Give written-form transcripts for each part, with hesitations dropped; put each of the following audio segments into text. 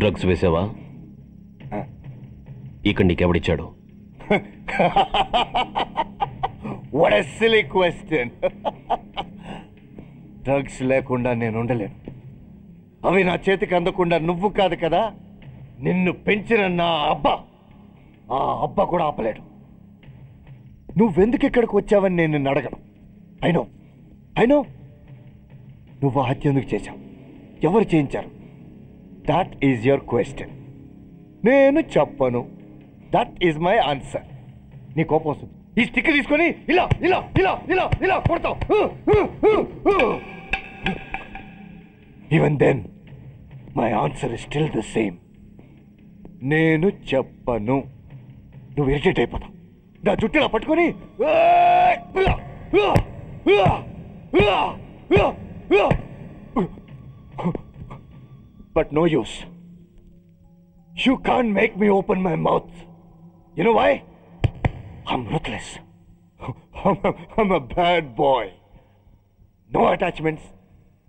Drugs వేసావా? ఇక్కడ నీకెవడిచ్చాడు? What a silly question. Drugs లేకుండా నేను ఉండలేను. అవి నా చేతికి అందకుండా నువ్వు కాదు కదా, నిన్ను పెంచిన నా అబ్బా, ఆ అబ్బా కూడా ఆపలేడు. నువ్వెందుకు ఇక్కడికి వచ్చావని నేను నిన్ను అడగను. అయినో నువ్వు హత్య ఎందుకు చేశావు, ఎవరు చేయించారు? That is your question. నేను చెప్పను. That is my answer. నీ కోపం వస్తుంది, ఈ స్టిక్ తీసుకొని ఇలా ఇలా ఇలా ఇలా ఇలా కొడతావు. Even then my answer is still the same. నేను చెప్పను. నువ్వు ఇరిటేట్ అయిపోతావు. నా జుట్టులా పట్టుకొని but no use. You can't make me open my mouth. You know why? I'm ruthless. I'm a bad boy. No attachments,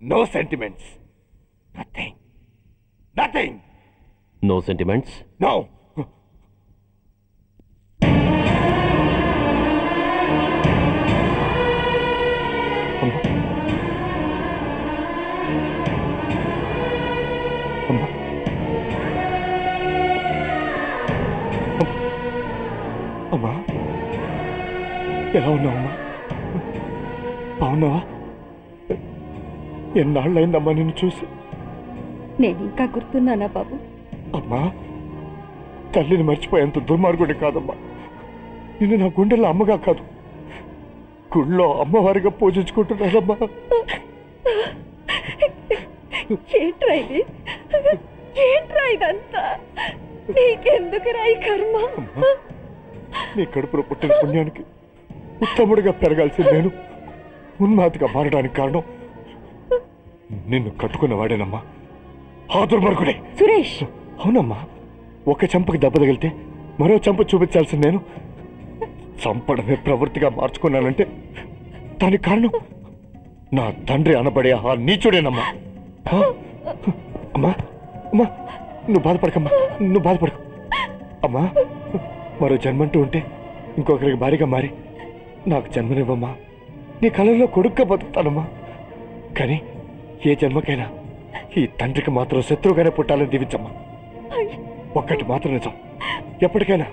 no sentiments. Nothing. No sentiments? No. అమ్మా, ఎలా ఉన్నావమ్మా? బాగున్నావా? ఎన్నాళ్ళైందమ్మా నిన్ను చూసి? నేను ఇంకా గుర్తున్నానా బాబు? అమ్మా, తల్లిని మర్చిపోయేంత దుర్మార్గుడి కాదమ్మా. నిన్ను నా గుండెల్లో అమ్మగా కాదు, గుళ్ళో అమ్మవారిగా పూజించుకుంటున్నానమ్మా. ఏంట్రా ఇదంతా? నీకెందుకు రాయి కర్మ? నీ కడుపులో పుట్టిన పుణ్యానికి ఉత్తముడిగా పెరగాల్సిన నేను ఉన్మాతిగా మారడానికి కారణం నిన్ను కట్టుకున్నవాడేనమ్మా, ఆ దుర్మార్గుడే సురేష్. అవునమ్మా, ఒక చంపకి దెబ్బ తగిలితే మరో చంప చూపించాల్సిన నేను చంపడమే ప్రవృత్తిగా మార్చుకున్నానంటే దానికి కారణం నా తండ్రి అనబడే ఆ నీచుడేనమ్మా. అమ్మా అమ్మా, నువ్వు బాధపడకు అమ్మా. మరో జన్మంటూ ఉంటే ఇంకొకరికి భారీగా మారి నాకు జన్మనివ్వమ్మా. నీ కళల్లో కొడుగ్గా బతుకుతానమ్మా. కానీ ఏ జన్మకైనా ఈ తండ్రికి మాత్రం శత్రువుగానే పుట్టాలని దీవించమ్మా. ఒక్కటి మాత్రం నిజం, ఎప్పటికైనా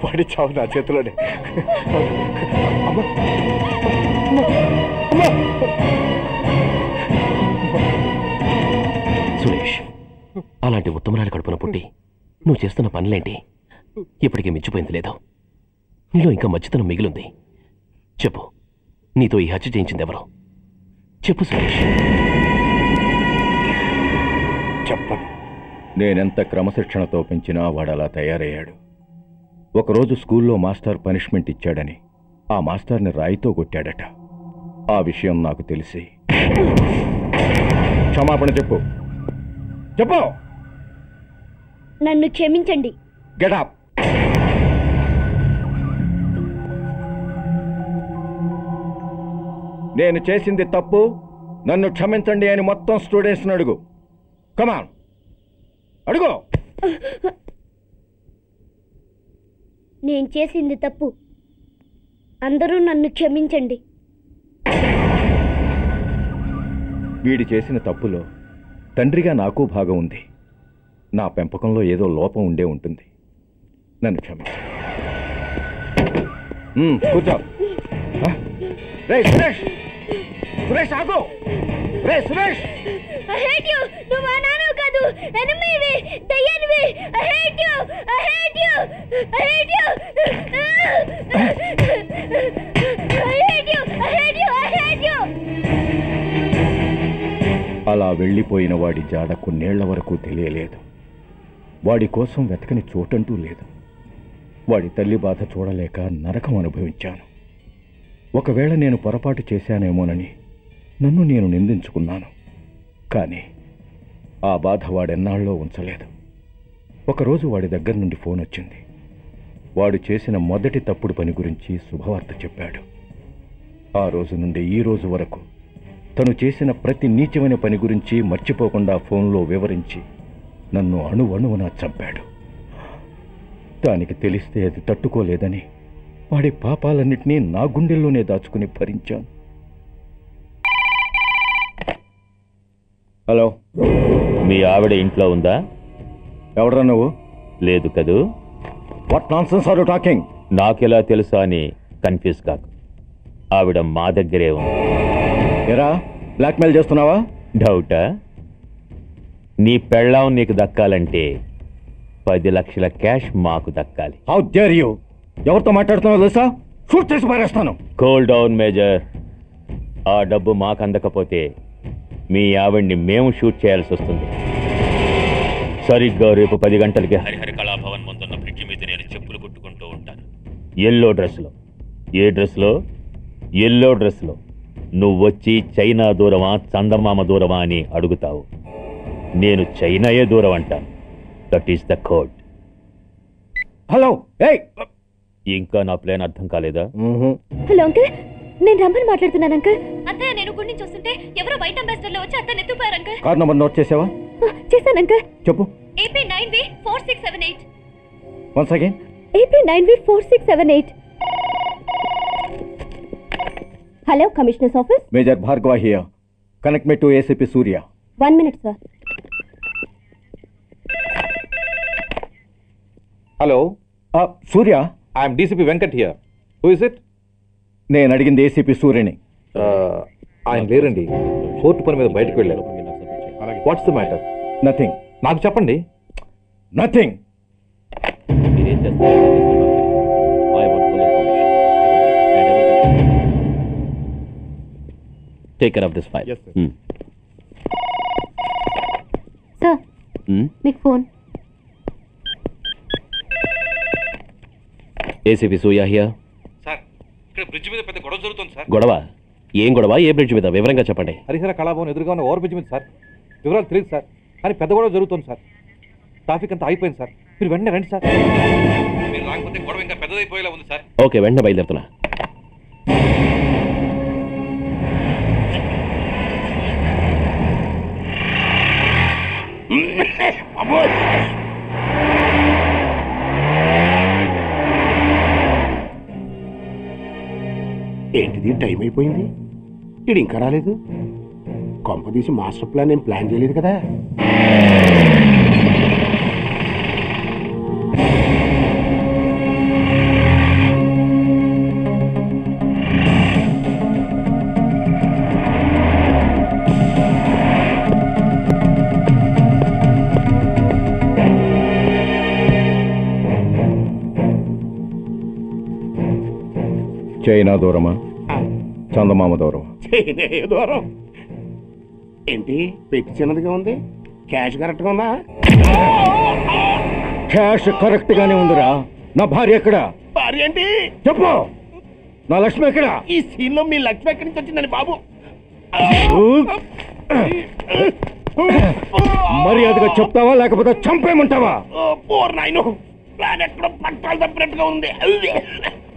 వాడి చావు నా చేతిలోనే. అమ్మా సురేష్, అలాంటి ఉత్తమరాలి కడుపున పుట్టి నువ్వు చేస్తున్న పనులేంటి? ఇప్పటికీ మించిపోయింది లేదు. నీలో ఇంకా మంచితనం మిగిలింది. చెప్పు, నీతో ఈ హత్య చేయించింది ఎవరు? చెప్పు సురేష్. చెప్పను. నేనెంత క్రమశిక్షణతో పెంచినా వాడలా తయారయ్యాడు. ఒకరోజు స్కూల్లో మాస్టర్ పనిష్మెంట్ ఇచ్చాడని ఆ మాస్టర్ని రాయితో కొట్టాడట. ఆ విషయం నాకు తెలిసి క్షమాపణ చెప్పు. నన్ను క్షమించండి. Get up. నేను చేసింది తప్పు, నన్ను క్షమించండి అని మొత్తం స్టూడెంట్స్ని అడుగు. కమాన్, అడుగు. నేను చేసింది తప్పు, అందరూ నన్ను క్షమించండి. వీడి చేసిన తప్పులో తండ్రిగా నాకు భాగం ఉంది. నా పెంపకంలో ఏదో లోపం ఉండే ఉంటుంది. నన్ను క్షమించు. కూర్చో. రే సురేష్, సురేష్ ఆగు. రే సురేష్, I hate you. నువ్వు నాను కాదు, ఎనిమివి, దయ్యానివి. I hate you. I hate you. I hate you. I hate you. I hate you. I hate you. అలా వెళ్ళిపోయిన వాడి జాడ కొన్నేళ్ల వరకు తెలియలేదు. వాడి కోసం వెతకని చోటంటూ లేదు. వాడి తల్లి బాధ చూడలేక నరకం అనుభవించాను. ఒకవేళ నేను పొరపాటు చేశానేమోనని నన్ను నేను నిందించుకున్నాను. కానీ ఆ బాధ వాడెన్నాళ్ళో ఉంచలేదు. ఒకరోజు వాడి దగ్గర నుండి ఫోన్ వచ్చింది. వాడు చేసిన మొదటి తప్పుడు పని గురించి శుభవార్త చెప్పాడు. ఆ రోజు నుండి ఈ రోజు వరకు తను చేసిన ప్రతి నీచమైన పని గురించి మర్చిపోకుండా ఫోన్లో వివరించి నన్ను అణువణువున చంపాడు. దానికి తెలిస్తే అది తట్టుకోలేదని వాడి పాపాలన్నింటినీ నా గుండెల్లోనే దాచుకుని భరించాను. హలో, మీ ఆవిడ ఇంట్లో ఉందా? ఎవడ్రా నువ్వు? లేదు కదూ. What nonsense are you talking? నాకెలా తెలుసా అని కన్ఫ్యూజ్ కాకు. ఆవిడ మా దగ్గరే ఉంది. ఎరా, బ్లాక్మెయిల్ చేస్తున్నావా? డౌటా? నీ పెళ్ళాం నీకు దక్కాలంటే 10 లక్షల క్యాష్ మాకు దక్కాలి. How dare you? ఎవరితో మాట్లాడుతున్నావు తెలుసా? షూట్ చేసి పారేస్తాను. Cool down major. ఆ డబ్బు మాకు అందకపోతే మీ ఆవిడ్ని మేము షూట్ చేయాల్సి వస్తుంది. సరిగ్గా రేపు 10 గంటలకి హరిహర కళాభవన్ ముందున్న బ్రిడ్జి మీద నేను చెప్పులు కుట్టుకుంటూ ఉంటాను. ఎల్లో డ్రెస్లో. ఏ డ్రెస్లో? ఎల్లో డ్రెస్లో. నువ్వు వచ్చి చైనా దూరమా చందమామ దూరమా అని అడుగుతావు. నేను చైనాయే దూరం అంటాను. That is the code. Hello, ఏయ్, ఇంకా నా ప్లాన్ అర్థం కాలేదా? హలో అంకుల్, నేను రమ్మని మాట్లాడుతున్నాను అంకుల్. అత్తయ్య నేను గుడి నుంచి వస్తుంటే ఎవరో వైట్ అంబాసిడర్ లో వచ్చి అత్తయ్య ఎత్తుపోయారు అంకుల్. కార్ నంబర్ నోట్ చేసావా? చేశాను అంకుల్. చెప్పు. AP 9V4678. Once again. AP 9V4678. Hello, commissioners office. Major Bhargava here. Connect me to ACP Surya. 1 minute sir. Hello, Surya. I'm DCP Venkat here. Who is it? నేను అడిగింది ACP సూర్యని. ఆయన లేరండి, court పని మీద బయటకు వెళ్ళారు. What's the matter? నథింగ్. నాకు చెప్పండి. నథింగ్. మీరేం చేస్తారు? I want full information. And everything. Take care of this file. Yes, sir. Sir, మీకు phone. ACP Surya here. Sir, ఇక్కడ బ్రిడ్జ్ మీద పెద్ద గొడవ జరుగుతుంది సార్. గొడవ? ఏం గొడవ? ఏ బ్రిడ్జ్ మీద? వివరంగా చెప్పండి. హరిహర కళాభవన్ ఎదురుగా ఉన్న ఓవర్ బ్రిడ్జ్ మీద సార్. వివరాలు తెలియదు సార్, కానీ పెద్ద గొడవ జరుగుతుంది సార్. ట్రాఫిక్ అంతా అయిపోయింది సార్. మీరు వెంటనే రండి సార్. మీరు రాకపోతే గొడవ ఇంకా పెద్దదైపోయేలా ఉంది సార్. ఓకే, వెంటనే బయలుదేరుతున్నా. ఏంటిది, టైం అయిపోయింది, ఇది ఇంకా రాలేదు. కొంపదీసి మాస్టర్ ప్లాన్ ఏం ప్లాన్ చేయలేదు కదా. చైనా దూరమా చందమామ దూరమా? దూరం ఏంటి, పెట్టి చిన్నదిగా ఉంది, క్యాష్ కరెక్ట్గా ఉందా? క్యాష్ కరెక్ట్ గానే ఉందిరా. నా భార్య ఎక్కడ? భార్య ఏంటి చెప్పు. నా లక్ష్మి ఎక్కడ? ఈ సీన్ లో మీ లక్ష్మి ఎక్కడి నుంచి వచ్చిందని బాబు? మర్యాదగా చెప్తావా లేకపోతే చంపేయమంటావా? పోర్ నాయను, ప్లాన్ ఎక్కడో పట్టాలు తప్పినట్టుగా ఉంది.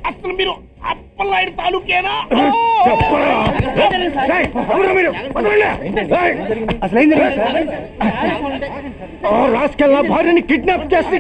అసలు మీరు అప్పలాయుడు తాలూకేనా? రాసుకెళ్ళ భార్యని కిడ్నాప్ చేసి